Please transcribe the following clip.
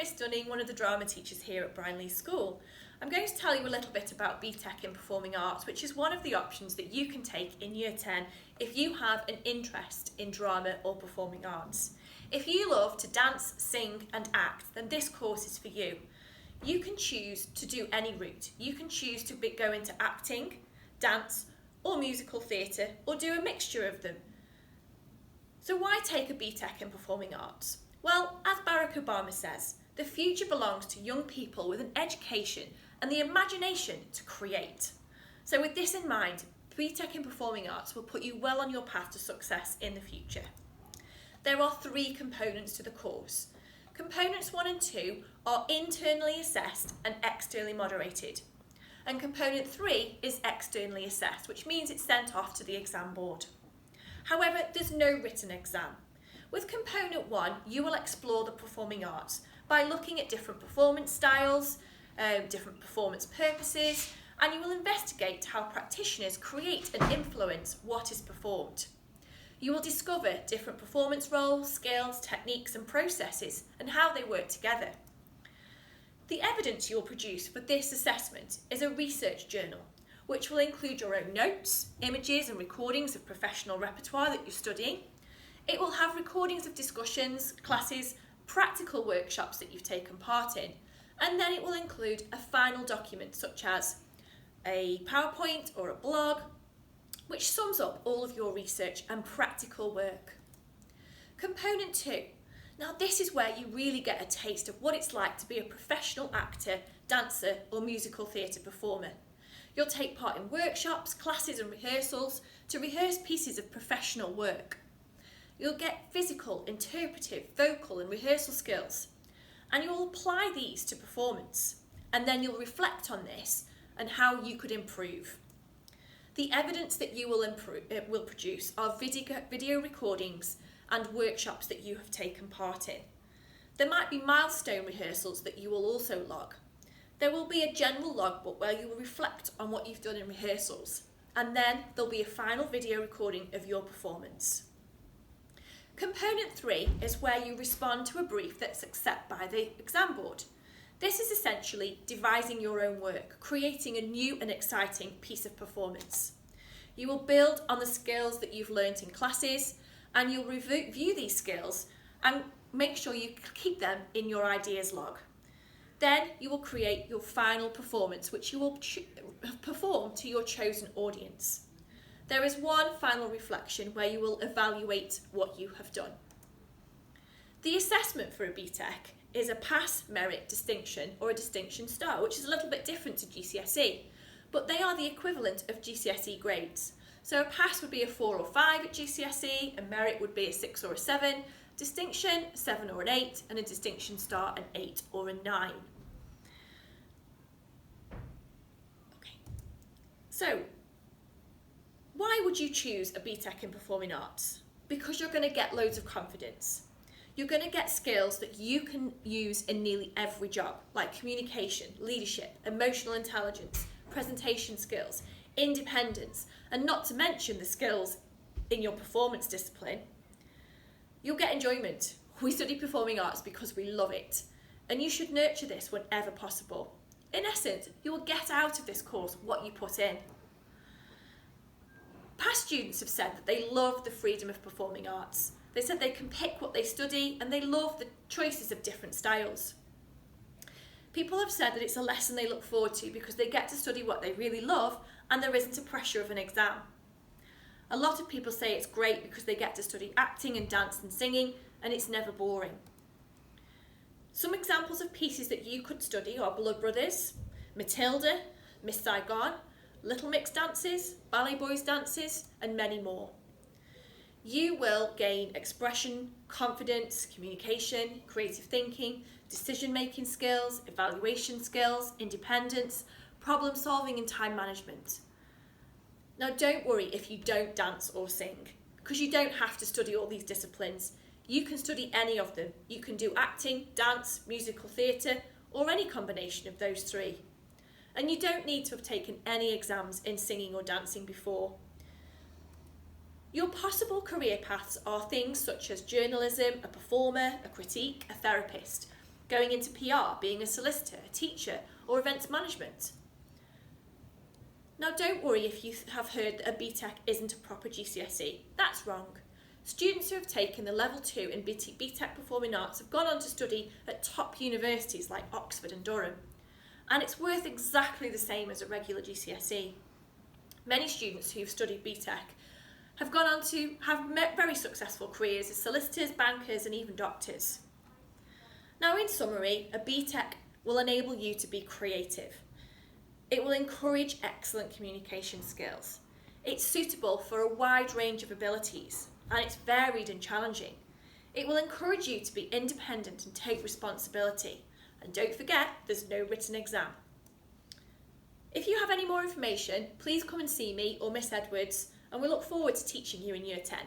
Miss Dunning, one of the drama teachers here at Brine Leas School. I'm going to tell you a little bit about BTec in Performing Arts, which is one of the options that you can take in Year 10 if you have an interest in drama or performing arts. If you love to dance, sing and act, then this course is for you. You can choose to do any route. You can choose to go into acting, dance or musical theatre, or do a mixture of them. So why take a BTec in Performing Arts? Well, as Barack Obama says, the future belongs to young people with an education and the imagination to create. So with this in mind, BTec in Performing Arts will put you well on your path to success in the future. There are 3 components to the course. Components 1 and 2 are internally assessed and externally moderated. And component 3 is externally assessed, which means it's sent off to the exam board. However, there's no written exam. With component 1, you will explore the performing arts by looking at different performance styles, different performance purposes, and you will investigate how practitioners create and influence what is performed. You will discover different performance roles, skills, techniques and processes and how they work together. The evidence you will produce for this assessment is a research journal, which will include your own notes, images and recordings of professional repertoire that you're studying. It will have recordings of discussions, classes, practical workshops that you've taken part in, and then it will include a final document such as a PowerPoint or a blog, which sums up all of your research and practical work. Component 2. Now this is where you really get a taste of what it's like to be a professional actor, dancer or musical theatre performer. You'll take part in workshops, classes and rehearsals to rehearse pieces of professional work. You'll get physical, interpretive, vocal and rehearsal skills, and you'll apply these to performance, and then you'll reflect on this and how you could improve. The evidence that you will produce are video recordings and workshops that you have taken part in. There might be milestone rehearsals that you will also log. There will be a general logbook where you will reflect on what you've done in rehearsals, and then there'll be a final video recording of your performance. Component 3 is where you respond to a brief that's accepted by the exam board. This is essentially devising your own work, creating a new and exciting piece of performance. You will build on the skills that you've learnt in classes, and you'll review these skills and make sure you keep them in your ideas log. Then you will create your final performance, which you will perform to your chosen audience. There is one final reflection where you will evaluate what you have done. The assessment for a BTec is a pass, merit, distinction or a distinction star, which is a little bit different to GCSE, but they are the equivalent of GCSE grades. So a pass would be a 4 or 5 at GCSE, a merit would be a 6 or a 7, distinction, 7 or an 8, and a distinction star, an 8 or a 9. Okay. So, why would you choose a BTec in Performing Arts? Because you're going to get loads of confidence. You're going to get skills that you can use in nearly every job, like communication, leadership, emotional intelligence, presentation skills, independence, and not to mention the skills in your performance discipline. You'll get enjoyment. We study performing arts because we love it, and you should nurture this whenever possible. In essence, you will get out of this course what you put in. Past students have said that they love the freedom of performing arts. They said they can pick what they study and they love the choices of different styles. People have said that it's a lesson they look forward to because they get to study what they really love and there isn't a pressure of an exam. A lot of people say it's great because they get to study acting and dance and singing and it's never boring. Some examples of pieces that you could study are Blood Brothers, Matilda, Miss Saigon, Little Mix dances, Ballet Boys dances, and many more. You will gain expression, confidence, communication, creative thinking, decision-making skills, evaluation skills, independence, problem solving and time management. Now don't worry if you don't dance or sing, because you don't have to study all these disciplines. You can study any of them. You can do acting, dance, musical theatre, or any combination of those 3. And you don't need to have taken any exams in singing or dancing before. Your possible career paths are things such as journalism, a performer, a critique, a therapist. going into PR, being a solicitor, a teacher, or events management. Now don't worry if you have heard that a BTec isn't a proper GCSE. That's wrong. Students who have taken the level 2 in BTec Performing Arts have gone on to study at top universities like Oxford and Durham. And it's worth exactly the same as a regular GCSE. Many students who've studied BTec have gone on to have very successful careers as solicitors, bankers and even doctors. Now in summary, a BTec will enable you to be creative. It will encourage excellent communication skills. It's suitable for a wide range of abilities and it's varied and challenging. It will encourage you to be independent and take responsibility. And don't forget, there's no written exam. If you have any more information, please come and see me or Miss Edwards, and we look forward to teaching you in Year 10.